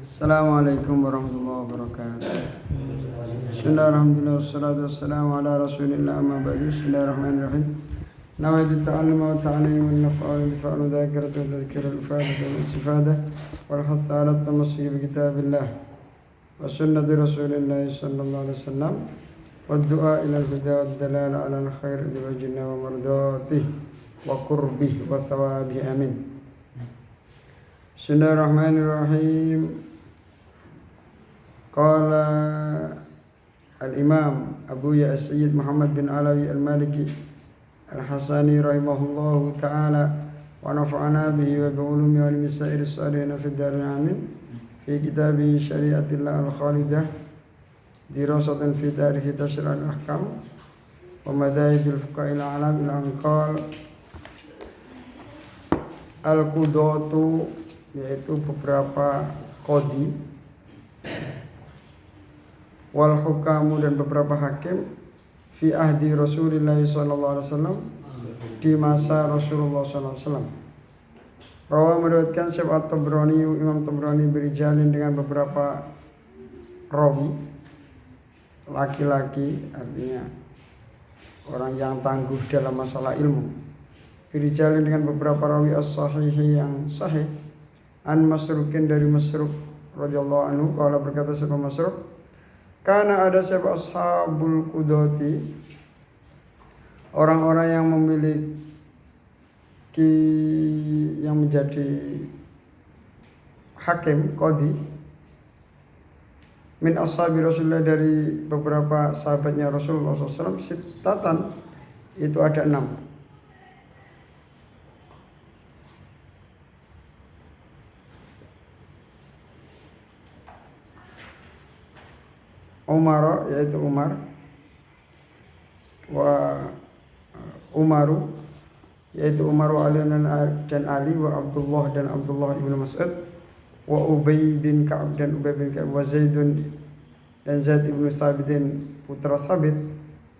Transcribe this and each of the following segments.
Assalamualaikum warahmatullahi wabarakatuh. Bismillahirrahmanirrahim. Wassalatu wassalamu ala rasulillah amma ba'du. Bismillahirrahmanirrahim. Nawaitu ta'alluma wa ta'lim wa naf'a wa intifa' wa dhakiratu wa tadhkira al-ifadah wa al-istifadah wal hatta ala at-tamassuk bi kitabillah wa sunnati rasulillah sallallahu alaihi wasallam wa du'a ila al-huda wa ad-dalala ala al-khair bi wajhina wa mardatih wa qurbih wa thawabih amin. Bismillahirrahmanirrahim. Qala al-Imam Abu Ya'as Sayyid Muhammad bin Alawi al-Maliki al-Hasani rahimahullahu ta'ala wa nafa'ana bihi wa bi ulumi wal misail as-salihin fi ad-darin amin fi kitabi syariatillah al-khalidah dirasatan fi tarikh tashr al-ahkam wa madahib al-fuqaha al-alam al-anqal al-qudatu, yaitu beberapa qadi, wal hukamu, dan beberapa hakim, fi ahdi Rasulullah sallallahu alaihi wasallam, di masa Rasulullah sallallahu alaihi wasallam. Rawa meriwayatkan Syekh At-Tabrani, Imam Tabrani, berijalin dengan beberapa rawi laki-laki, artinya orang yang tangguh dalam masalah ilmu. Berijalin dengan beberapa rawi as-sahihi, yang sahih. An Masrukin, dari Masruk radhiyallahu anhu, qala, berkata siapa Masruk, karena ada siapa ashabul qudati, orang-orang yang memiliki, yang menjadi hakim, qadi, min ashabi Rasulullah, dari beberapa sahabatnya Rasulullah SAW, sittatan, itu ada 6. Umar, yaitu Umar, wa Umaru, yaitu Umar, wa Ali dan Ali, wa Abdullah dan Abdullah ibnu Mas'ud, wa Ubay bin Ka'ab dan Ubay bin Ka'ab, wa Zaidun dan Zaid ibnu Sabidin putra Sabit,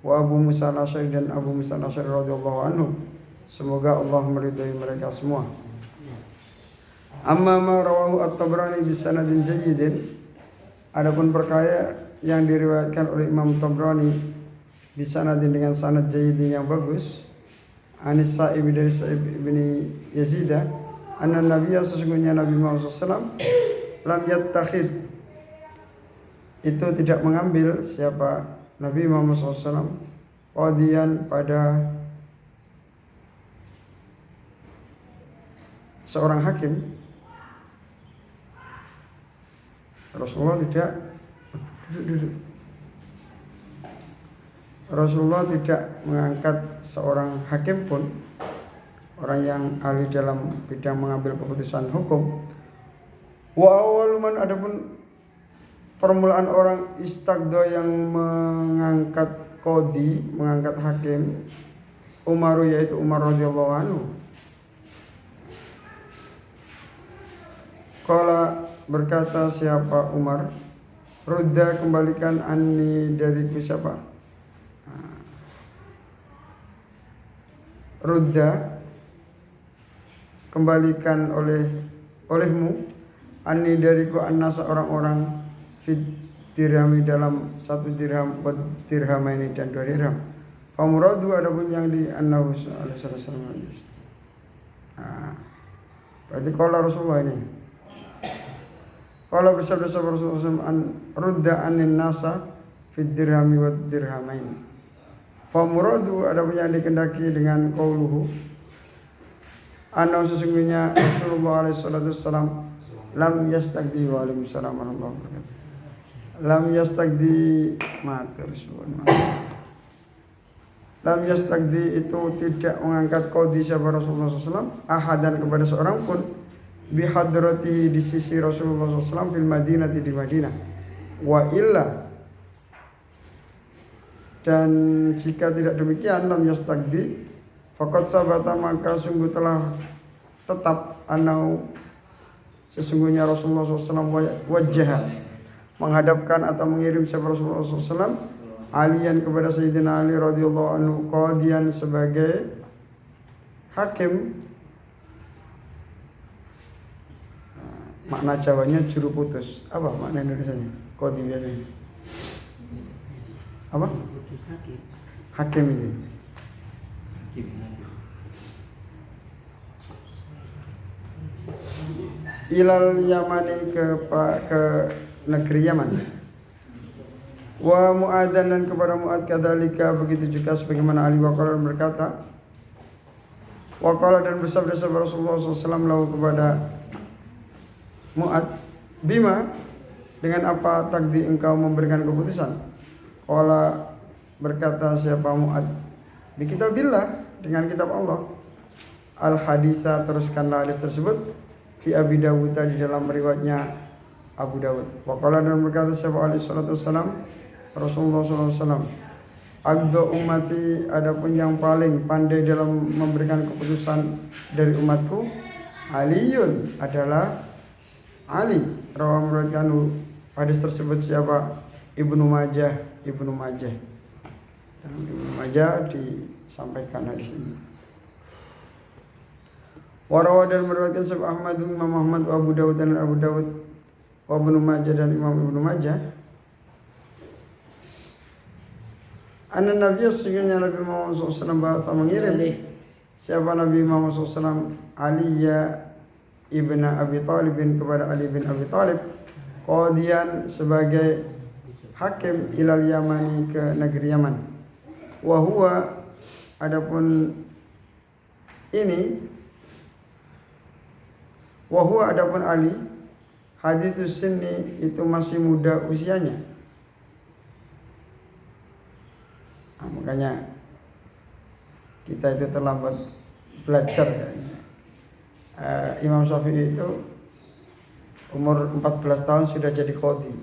wa Abu Musa al-Asy'ari dan Abu Musa al-Asy'ari radhiyallahu anhu. Semoga Allah meridai mereka semua. Amma ma rawahu at-Tabrani bi sanadin jayyidin, adapun perkara yang diriwayatkan oleh Imam Tabrani bisanadin, dengan sanad jayyidin, yang bagus, Anis Sa'ib, dari Sa'ib bin Yazid, anna Nabiya, sesungguhnya Nabi Muhammad SAW, lam yattakhid, itu tidak mengambil, siapa Nabi Muhammad SAW, qadiyan, pada seorang hakim. Rasulullah tidak mengangkat seorang hakim pun, orang yang ahli dalam bidang mengambil keputusan hukum. Wa awwalu man, adapun permulaan orang istagdo, yang mengangkat qadi, mengangkat hakim, Umaru, yaitu Umar radhiyallahu anhu. Qala, berkata siapa Umar, rudda, kembalikan, anni, dariku, siapa? Rudda, kembalikan olehmu, anni, dariku, annasa, orang-orang, fit dirhami, dalam 1 dirham, wa dirhamaini, dan 2 dirham. Famuradu, adapun yang di annahu alaihi wasallam. Berarti qala Rasulullah ini. Kalau bersabda Rasulullah SAW, rudda anin nasa fid dirhami wa dirhamaini. Famuradu, adapun yang dikendaki dengan qauluhu, anna, sesungguhnya Rasulullah SAW, lam yastagdi, wa alaikumussalam warahmatullahi wabarakatuh, lam yastagdi, lam yastagdi, itu tidak mengangkat qadi siapa Rasulullah SAW, ahadan, kepada seorang pun, bihadratihi, di sisi Rasulullah SAW, fil Madinati, di Madinah, wa illa, dan jika tidak demikian, lam yastagdi, faqad sabata, maka sungguh telah tetap, anau, sesungguhnya Rasulullah SAW, wajah, menghadapkan atau mengirim siapa Rasulullah SAW, Alian, kepada Sayyidina Ali radhiyallahu anhu, qadiyan, sebagai hakim, makna Jawanya juru putus. Apa makna Indonesianya? Qadhi biasanya. Apa? Hakim itu. Ilal Yamani ke negeri Yaman. Wa Mu'adzan dan kepada Mu'adz kadzalika begitu juga sebagaimana Ali waqala berkata. Waqala dan bersabda Rasulullah SAW lalu kepada Mu'adz, bima dengan apa takdi engkau memberikan keputusan? Qala berkata siapa Mu'adz, bi kitabillah dengan kitab Allah. Al haditsa teruskanlah hadis tersebut fi Abi Dawud di dalam riwayatnya Abu Dawud. Waqala dan berkata siapa alaihi salatu wassalam Rasulullah SAW, agdo ummati adapun yang paling pandai dalam memberikan keputusan dari umatku Aliyun adalah Ali. Rawah meriwayatkan hadis tersebut siapa? Ibnu Majah disampaikan hadis ini. Warawa dan meriwayatkan Syekh Ahmad, Imam Ahmad, Abu Dawud dan Abu Dawud, wa Ibnu Majah dan Imam Ibnu Majah. Anna Nabi sesungguhnya Nabi Muhammad SAW bahasa mengirim siapa Nabi Muhammad SAW Ali ibn Abi Talib kepada Ali bin Abi Talib qadiyan sebagai hakim ilal Yamani ke negeri Yaman. Wa huwa adapun Ali haditsus sinni itu masih muda usianya. Nah, makanya kita itu terlambat belajar. Imam Syafi'i itu umur 14 tahun sudah jadi qadhi.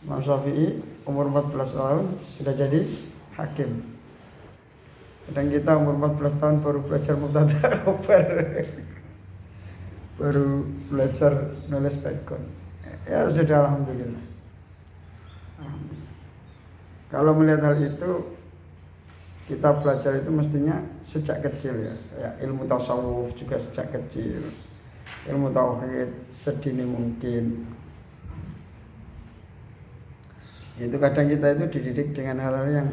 Imam Syafi'i umur 14 tahun sudah jadi hakim. Kadang kita umur 14 tahun baru belajar mubtada khobar. Baru belajar nulis background. Ya sudah alhamdulillah. Kalau melihat hal itu kita belajar itu mestinya sejak kecil ya ilmu tasawuf juga sejak kecil, ilmu tauhid sedini mungkin. Itu kadang kita itu dididik dengan hal-hal yang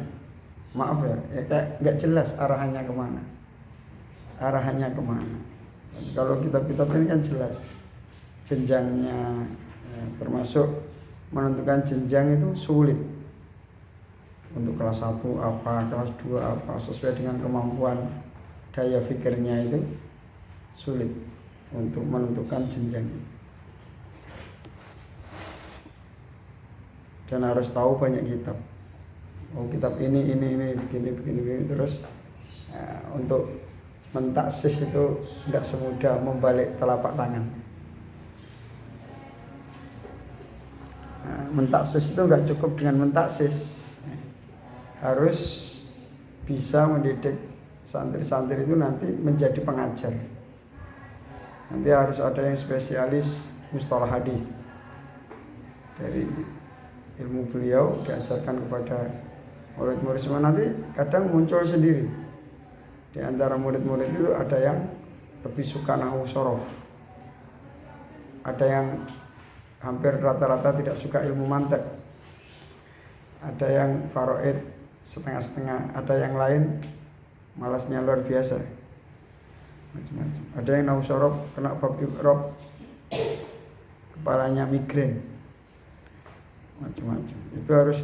maaf ya kayak nggak jelas arahannya kemana. Kalau kitab-kitab ini kan jelas jenjangnya, termasuk menentukan jenjang itu sulit. Untuk kelas 1 apa, kelas 2 apa, sesuai dengan kemampuan daya pikirnya itu sulit untuk menentukan jenjang. Dan harus tahu banyak kitab. Oh kitab ini begini terus untuk mentaksis itu tidak semudah membalik telapak tangan. Mentaksis itu enggak cukup dengan mentaksis. Harus bisa mendidik santri-santri itu nanti menjadi pengajar. Nanti harus ada yang spesialis mustalah hadis. Dari ilmu beliau diajarkan kepada murid-murid semua. Nanti kadang muncul sendiri. Di antara murid-murid itu ada yang lebih suka nahwu shorof. Ada yang hampir rata-rata tidak suka ilmu mantiq. Ada yang faraid setengah-setengah, ada yang lain malasnya luar biasa, macam-macam. Ada yang nahwu shorof kena bab i'rab kepalanya migrain, macam-macam. Itu harus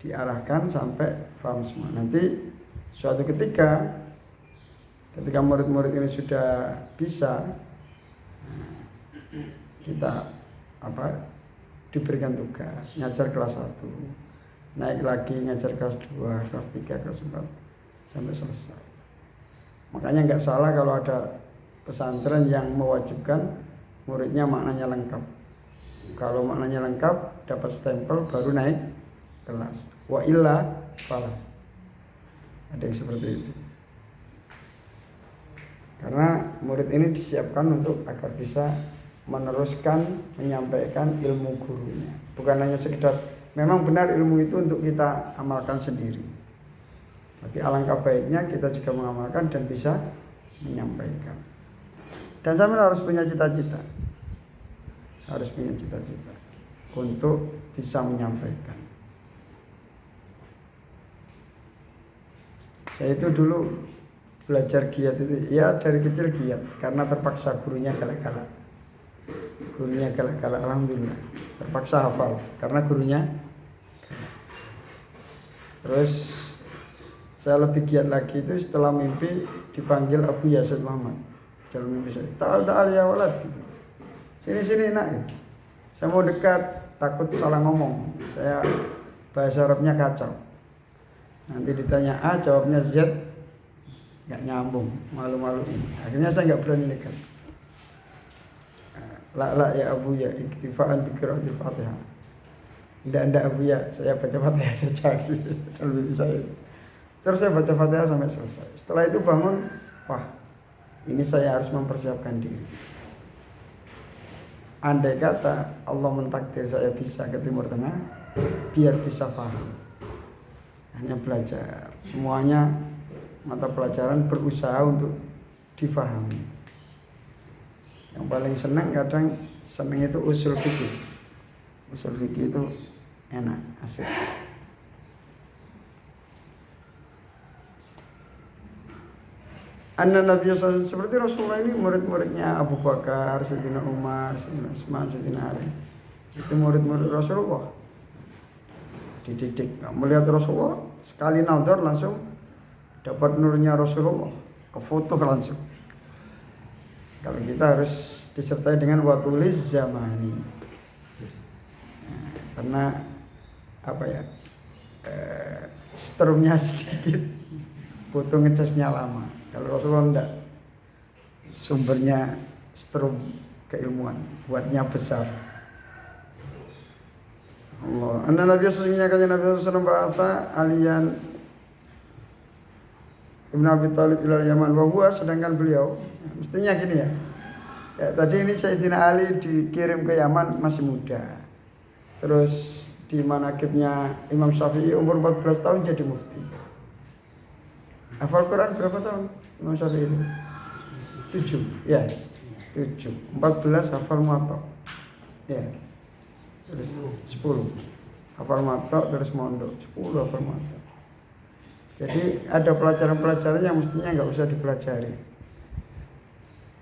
diarahkan sampai paham semua. Nanti suatu ketika murid-murid ini sudah bisa, kita diberikan tugas ngajar kelas 1, naik lagi ngajar kelas 2, kelas 3, kelas 4 sampai selesai. Makanya nggak salah kalau ada pesantren yang mewajibkan muridnya maknanya lengkap. Kalau maknanya lengkap dapat stempel baru naik kelas. Wa illa falah. Ada yang seperti itu. Karena murid ini disiapkan untuk agar bisa meneruskan menyampaikan ilmu gurunya. Bukan hanya sekedar memang benar ilmu itu untuk kita amalkan sendiri. Tapi alangkah baiknya kita juga mengamalkan dan bisa menyampaikan. Dan sambil harus punya cita-cita. harus punya cita-cita untuk bisa menyampaikan. Saya itu dulu belajar giat itu ya dari kecil giat karena terpaksa gurunya galak-galak. Alhamdulillah terpaksa hafal karena gurunya. Terus saya lebih giat lagi itu setelah mimpi dipanggil Abu Yazid Muhammad. Dalam mimpi saya, ta'al ya walad gitu. Sini nak gitu. Saya mau dekat, takut salah ngomong. Saya bahasa Arabnya kacau. Nanti ditanya A, jawabnya Z, nggak nyambung, malu-maluin. Akhirnya saya nggak berani dekat. La ya Abu ya, iktifaan bi qiraatil Fatihah. Ndak Abu ya, saya baca Fatihah saja gitu. Lebih bisa itu. Terus saya baca Fatihah sampai selesai. Setelah itu bangun, wah, ini saya harus mempersiapkan diri. Andai kata Allah mentakdir saya bisa ke Timur Tengah, biar bisa paham. Hanya belajar. Semuanya mata pelajaran berusaha untuk difahami. Yang paling senang itu usul fikih. Usul fikih itu enak, asik. Anna Nabi SAW seperti Rasulullah ini murid-muridnya Abu Bakar, Sayyidina Umar, Sayyidina Utsman, Sayyidina Ali. Itu murid-murid Rasulullah. Dididik. Melihat Rasulullah sekali nazar langsung dapat nurnya Rasulullah, kefoto langsung. Kalau kita harus disertai dengan watulis zamani. Karena apa ya? Strumnya sedikit, butuh ngecasnya lama. Kalau Rasulullah enggak, sumbernya strum keilmuan, buatnya besar. Allah. Anna Nabi sesungguhnya kan Nabi SAW bahasa alian Ibn Abi Thalib ilal Yaman wa sedangkan beliau mestinya gini ya. Tadi ini Sayyidina Ali dikirim ke Yaman masih muda. Terus di manaqibnya Imam Syafi'i umur 14 tahun jadi mufti. Hafal Quran berapa tahun Imam Syafi'i itu? 7. Ya. 7. 14 hafal muwatta. Ya. Terus 10 hafal muwatta terus mondok 10 hafal muwatta. Jadi ada pelajaran-pelajaran yang mestinya nggak usah dipelajari,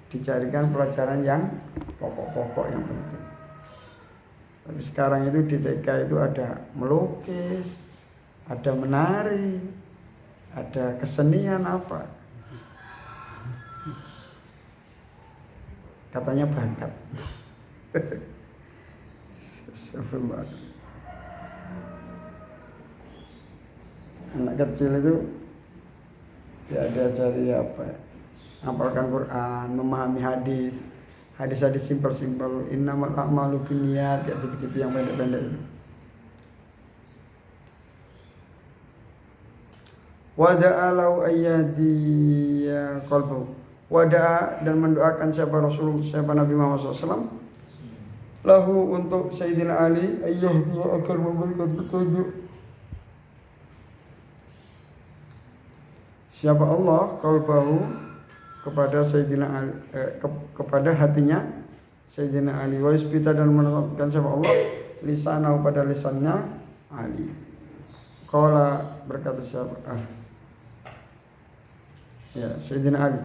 dicarikan pelajaran yang pokok-pokok yang penting. Tapi sekarang itu di TK itu ada melukis, ada menari, ada kesenian apa, katanya bakat. Anak kecil itu ya diajari apa ya, hafalkan Quran, memahami hadis simpel-simpel, innamal a'malu binniyat, kayak gitu-gitu yang pendek-pendek itu. Wada'a lau ayyadiya qalbu. Wada'a dan mendoakan siapa Nabi Muhammad SAW lahu untuk Sayyidina Ali ayyahdiya agar memberikan petunjuk. Siapa Allah qalbahu kepada Sayyidina Ali, kepada hatinya Sayyidina Ali, wa isbita dan menetapkan siapa Allah lisanahu pada lisannya Ali. Qala berkata siapa ya Sayyidina Ali,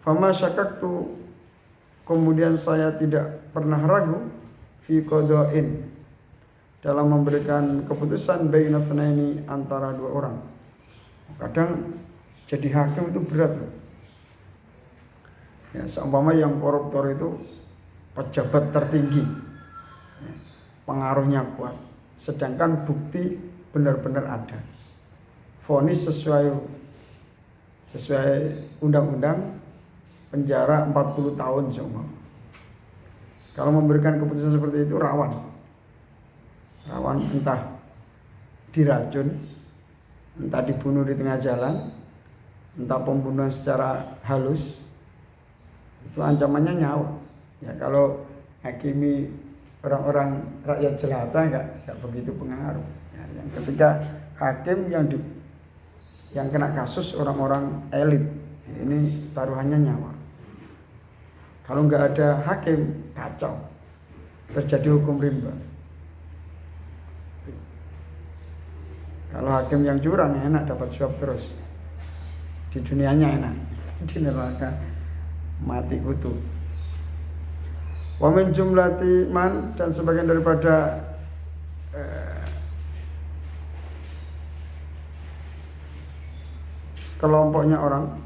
fama syakaktu kemudian saya tidak pernah ragu fi qada'in dalam memberikan keputusan baina tsnaini antara dua orang. Kadang jadi hakim itu berat loh. Ya, seumpama yang koruptor itu pejabat tertinggi, ya, pengaruhnya kuat, sedangkan bukti benar-benar ada, vonis sesuai undang-undang penjara 40 tahun seumpama. Kalau memberikan keputusan seperti itu rawan entah diracun, entah dibunuh di tengah jalan, entah pembunuhan secara halus, itu ancamannya nyawa. Ya kalau hakimi orang-orang rakyat jelata nggak begitu pengaruh. Ya, yang ketika hakim yang kena kasus orang-orang elit, ini taruhannya nyawa. Kalau nggak ada hakim kacau. terjadi hukum rimba. Kalau hakim yang curang enak dapat suap terus. Di dunianya enak, di neraka mati kutu. Wa min jumlati man, dan sebagian daripada kelompoknya orang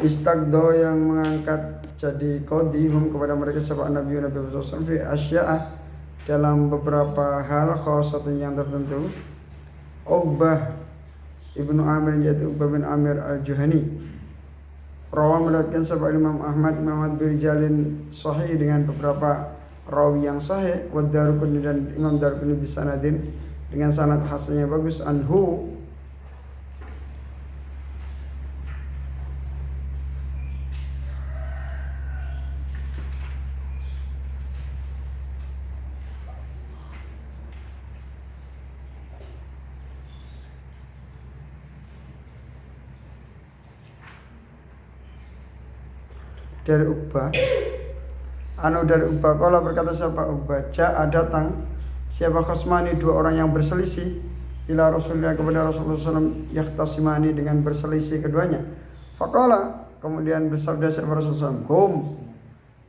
istagdo yang mengangkat jadi qadihum kepada mereka sebab Nabi sallallahu alaihi wasallam fi asya'a, dalam beberapa hal khasatan yang tertentu. Uqbah ibnu Amir, yaitu Uqbah bin Amir al-Juhani, rawi meriwayatkan sebab Imam Ahmad birjalin sahih, dengan beberapa rawi yang sahih, wa Daruqutni, dan Imam Daruqutni bisanadin, dengan sanad hasannya bagus, anhu, dari Uqbah, dari Uqbah, kalau berkata siapa Uqbah, ja'a datang siapa khosmani, dua orang yang berselisih, ila Rasulullah, kepada Rasulullah SAW, yakhtasimani, dengan berselisih keduanya. Faqala, kemudian bersabda siapa Rasulullah SAW, kum,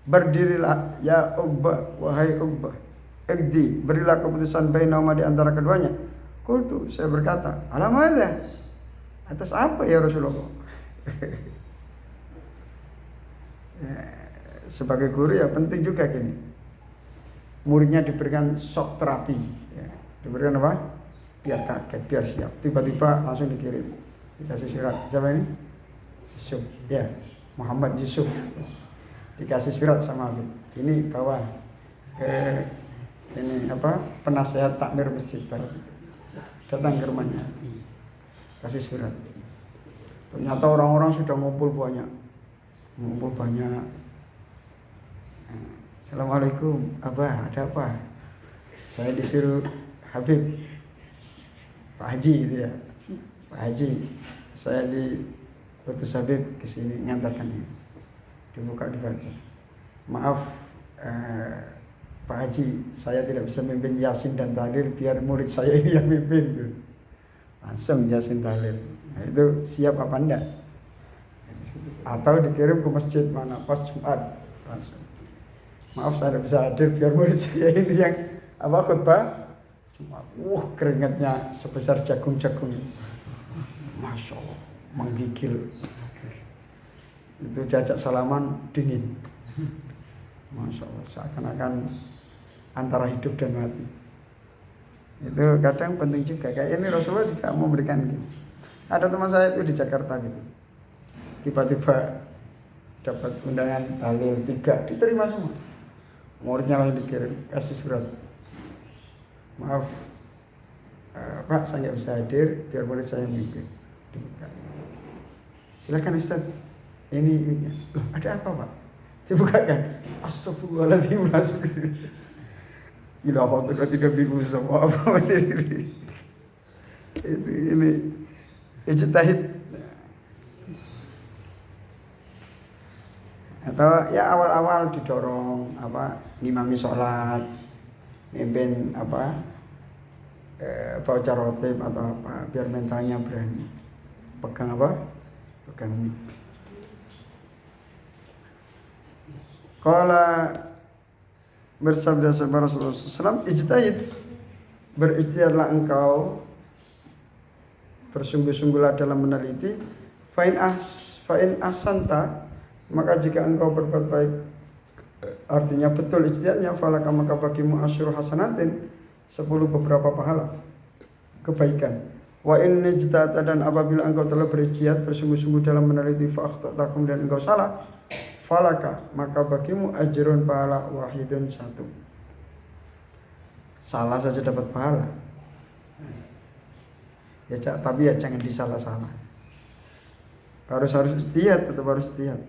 berdirilah ya Uqbah, wahai Uqbah, igdi, berilah keputusan bainahuma, di antara keduanya. Qultu, saya berkata, alamadha, atas apa ya Rasulullah? Sebagai guru ya penting juga gini, muridnya diberikan shock terapi, ya. Diberikan apa? Biar kaget, biar siap. Tiba-tiba langsung dikirim, dikasih surat. Siapa ini? Yusuf, ya, Muhammad Yusuf, dikasih surat sama Habib. Ini bawa ke ini apa? Penasehat takmir masjid baru, datang ke rumahnya, kasih surat. Ternyata orang-orang sudah ngumpul banyak. Assalamualaikum, Abah, ada apa? Saya disuruh Habib, Pak Haji gitu ya, Pak Haji, saya diutus Habib ke sini ngantarkan ini. Dibuka, dibaca. Maaf Pak Haji, saya tidak bisa memimpin Yasin dan Tahlil, biar murid saya ini yang mimpin. Langsung Yasin Tahlil. Nah, itu siap apa enggak? Atau dikirim ke masjid mana pas Jumat langsung. Maaf saya tidak bisa hadir, biar murid saya ini yang apa khutbah Jumat. Keringatnya sebesar jagung-jagung, Masya Allah, menggigil. Itu diajak salaman dingin, Masya Allah, seakan-akan antara hidup dan mati. Itu kadang penting juga. Kayak ini Rasulullah juga memberikan gitu. Ada teman saya itu di Jakarta gitu, tiba-tiba dapat undangan tahlil 3, diterima semua. Muridnya langsung dikirim, kasih surat. Maaf Pak, saya nggak bisa hadir, biar murid saya memimpin. Silakan Ustaz, ini loh, ada apa Pak? Dibukakan, astagfirullahaladzim, langsung gila, kau tidak bingung sama apa. Itu ini ijtihad. Atau ya awal-awal didorong apa, ngimami sholat, mimpin apa, baca rotib atau apa, biar mentalnya berani. Pegang apa? Pegang ini. Qala, bersabda Rasulullah SAW, ijtihad, berijtihadlah engkau, bersungguh-sungguhlah dalam meneliti. Fa'in ahsanta, maka jika engkau berbuat baik, artinya betul ijtihadnya, falaka, maka bagimu asyru hasanatin, 10 beberapa pahala kebaikan. Wa in ijtahadta, dan apabila engkau telah berijtihad, bersungguh-sungguh dalam meneliti, fa akhta'takum, dan engkau salah, falaka, maka bagimu ajrun, pahala, wahidun, 1. Salah saja dapat pahala. Ya, tapi ya jangan disalah-salah. Harus ijtihad, tetap harus ijtihad.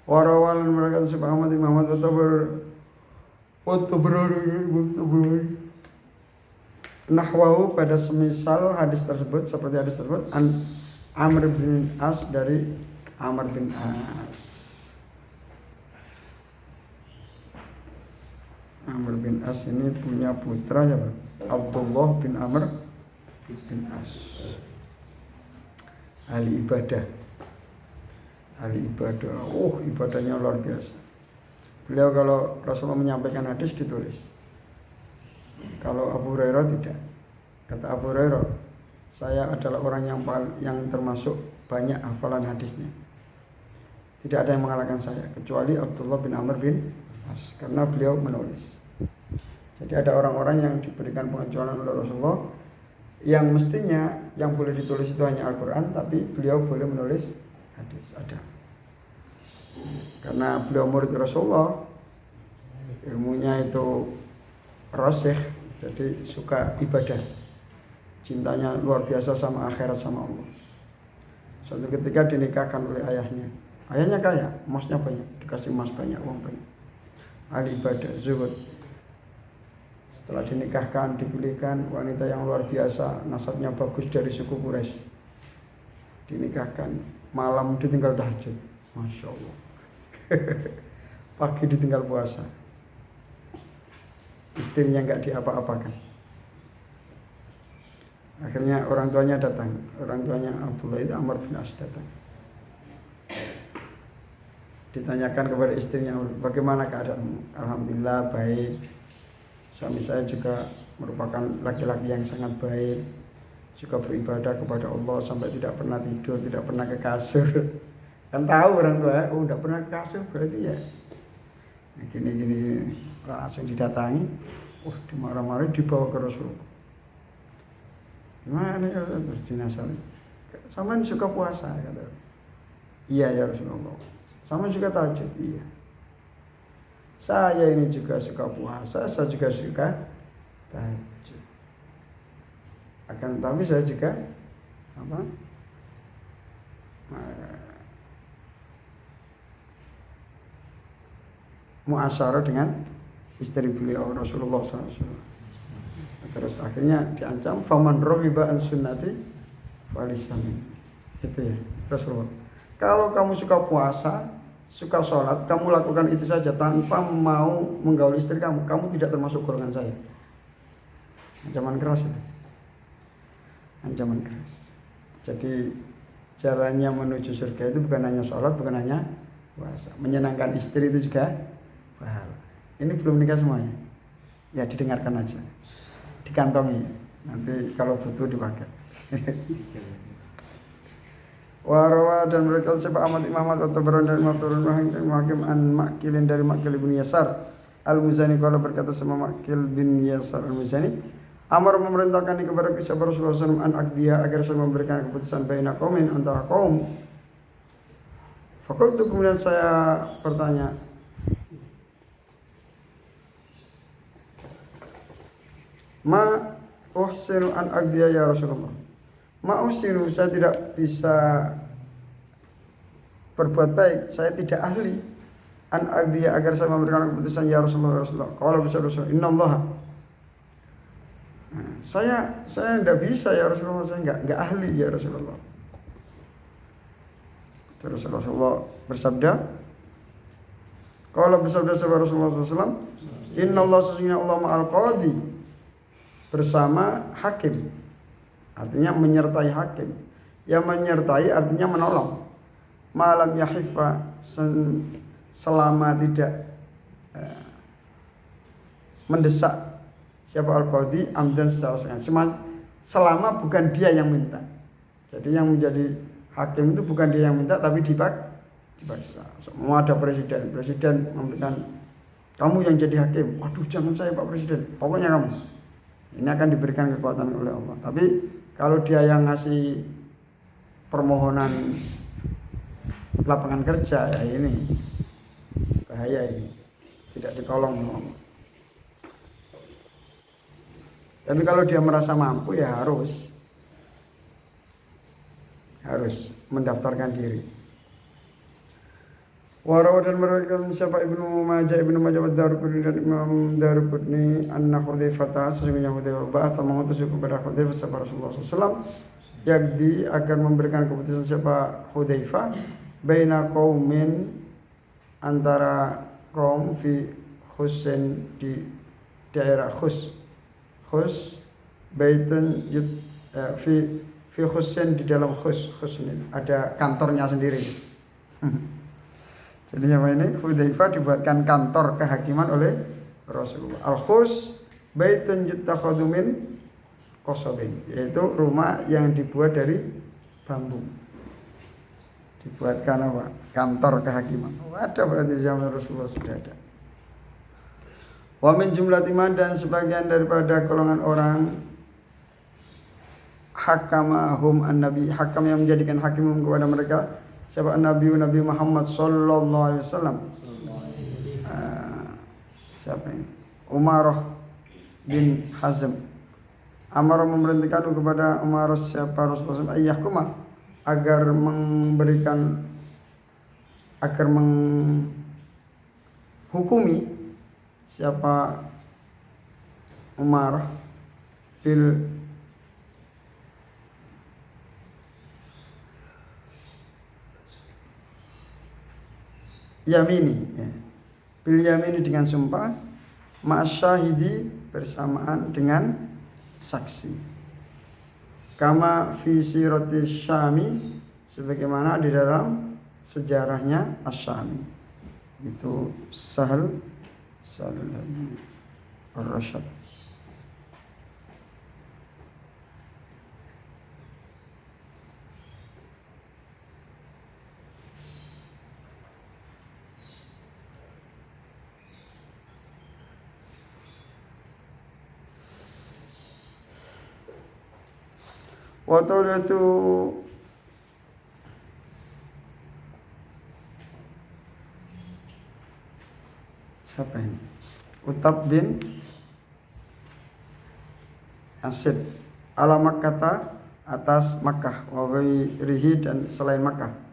Warawal mereka sebab Ahmad Imam Ahmad nahwahu, pada semisal hadis tersebut, seperti hadis tersebut, an Amr bin As, dari Amr bin As. Amr bin As ini punya putra ya Pak? Abdullah bin Amr bin As. Ahli ibadah. Ibadahnya luar biasa. Beliau kalau Rasulullah menyampaikan hadis ditulis. Kalau Abu Hurairah tidak. Kata Abu Hurairah, saya adalah orang yang termasuk banyak hafalan hadisnya. Tidak ada yang mengalahkan saya kecuali Abdullah bin Amr bin As karena beliau menulis. Jadi ada orang-orang yang diberikan pengecualian oleh Rasulullah yang mestinya yang boleh ditulis itu hanya Al-Quran, tapi beliau boleh menulis hadis. Ada. Karena beliau murid Rasulullah, ilmunya itu rasikh, jadi suka ibadah, cintanya luar biasa sama akhirat, sama Allah. Suatu ketika dinikahkan oleh ayahnya kaya, emasnya banyak, dikasih emas banyak, uang banyak, ahli ibadah, zuhud. Setelah dinikahkan, dipilihkan wanita yang luar biasa, nasabnya bagus dari suku Quraisy. Dinikahkan, malam ditinggal tahajud, Masya Allah. Pagi ditinggal puasa, istrinya nggak diapa-apakan. Akhirnya orang tuanya datang, orang tuanya Abdullah itu Amr bin As datang. Ditanyakan kepada istrinya, bagaimana keadaanmu? Alhamdulillah baik. Suami saya juga merupakan laki-laki yang sangat baik, juga beribadah kepada Allah sampai tidak pernah tidur, tidak pernah ke kasur. Kan tahu orang tua, tidak pernah ke kasur berarti ya gini langsung didatangi, dimarah-marah, dibawa ke Rasulullah. Gimana ya? Terus dinasihati, sampean suka puasa? Kata, iya ya Rasulullah. Sampean suka tahajud? Iya. Saya ini juga suka puasa, saya juga suka tahajud. Akan tapi saya juga muasyarah dengan istri beliau Rasulullah SAW. Terus akhirnya diancam, faman rohiba an sunnati falisamin. Gitu ya Rasulullah. Kalau kamu suka puasa, suka sholat, kamu lakukan itu saja tanpa mau menggaul istri kamu, kamu tidak termasuk golongan saya. Ancaman keras itu. Ancaman keras. Jadi jalannya menuju surga itu bukan hanya sholat, bukan hanya puasa. Menyenangkan istri itu juga pahala. Ini belum nikah semuanya. Ya didengarkan aja. Dikantongi. Nanti kalau butuh dipakai. Warawa dan berkata siapa Ahmad Imam Ahmad atau Tabrani dari Maturun Hakim an Makilin dari Makil bin Yasar Al-Muzani kalau berkata sama Makil bin Yasar Al-Muzani Amar memerintahkan kepada kisah Rasulullah SAW an akdiya agar saya memberikan keputusan baina qaumin antara kaum. Fakultu kemudian saya bertanya, ma uhsinu an akdiya ya Rasulullah. Ma uhsinu, saya tidak bisa berbuat baik, saya tidak ahli an akdiya agar saya memberikan keputusan ya Rasulullah. Kalau bisa Rasulullah, innallaha. Saya tidak bisa ya Rasulullah, saya enggak ahli ya Rasulullah. Terus Rasulullah bersabda, kalau bersabda Rasulullah SAW, innallaha sesungguhnya Allah ma'al qadi, bersama hakim, artinya menyertai hakim. Yang menyertai artinya menolong. Malam yahifa, selama tidak mendesak siapa al-qadi amdan secara sengaja, selama bukan dia yang minta. Jadi yang menjadi hakim itu bukan dia yang minta, tapi dipaksa. Semua ada presiden memberikan kamu yang jadi hakim. Waduh, jangan saya Pak Presiden, pokoknya kamu. Ini akan diberikan kekuatan oleh Allah. Tapi kalau dia yang ngasih permohonan lapangan kerja, ya ini bahaya, ini tidak ditolong Allah. Tapi kalau dia merasa mampu, ya harus mendaftarkan diri. Warawa dan meriwayatkan siapa Ibnu Majah wa Daruqutni dan Imam Daruqutni anna Hudzaifah sesungguhnya Hudzaifah ba'atha mengutus kepada Hudzaifah sahabat Rasulullah SAW yakdi agar memberikan keputusan siapa Hudzaifah baina qaumin antara kaum fi Khusen di daerah Khus baitun fi Khusen di dalam Khus ini ada kantornya sendiri. Jadi apa ini? Hudzaifah dibuatkan kantor kehakiman oleh Rasulullah. Al-Khus baitun yutakhadhu min qasabin, yaitu rumah yang dibuat dari bambu. Dibuatkan apa? Kantor kehakiman. Ada berarti zaman Rasulullah sudah ada. Wa min jumlati man, dan sebagian daripada golongan orang hakamahum an-nabi, hakam yang menjadikan hakimum kepada mereka siapa Nabi Muhammad sallallahu alaihi wasallam. Siapa ini? Umarah bin Hazm. Amar memerintahkan kepada Umar siapa Rasulullah ayyahkuma, agar menghukumi siapa Umar bil yamini, ya. Bil yamini dengan sumpah, ma'asyahidi bersamaan dengan saksi. Kama fi sirati Syami, sebagaimana di dalam sejarahnya Asy-Syami. Itu Sahal Ar-Rasyad. Wa taulatu siapa ini? Utab bin Asid ala Makkah, atas Makkah, wa ghairihi, dan selain Makkah.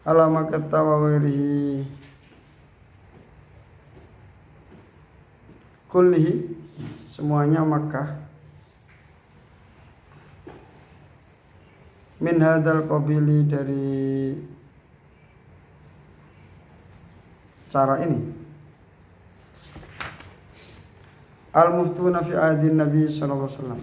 Ala Makkah wa ghairihi kullihi, semuanya Makkah, min hadzal qabili, dari cara ini. Al-muftuna fi ahdin Nabi sallallahu alaihi wasallam,